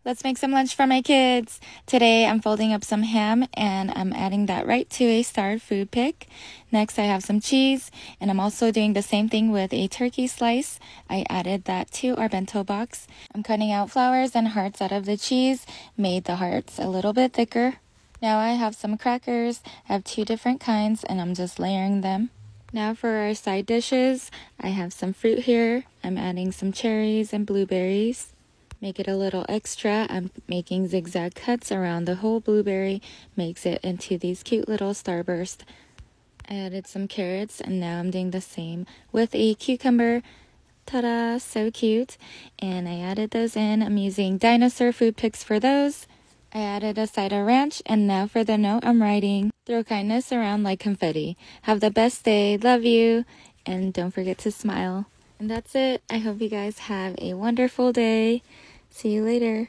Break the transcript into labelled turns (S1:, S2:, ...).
S1: Let's make some lunch for my kids. Today I'm folding up some ham and I'm adding that right to a starred food pick. Next I have some cheese and I'm also doing the same thing with a turkey slice. I added that to our bento box. I'm cutting out flowers and hearts out of the cheese, made the hearts a little bit thicker. Now I have some crackers. I have 2 different kinds and I'm just layering them. Now for our side dishes, I have some fruit here. I'm adding some cherries and blueberries. Make it a little extra. I'm making zigzag cuts around the whole blueberry, makes it into these cute little starburst. I added some carrots and now I'm doing the same with a cucumber. Ta-da, so cute. And I added those in. I'm using dinosaur food picks for those. I added a side of ranch and now for the note I'm writing, throw kindness around like confetti. Have the best day, love you, and don't forget to smile. And that's it. I hope you guys have a wonderful day. See you later.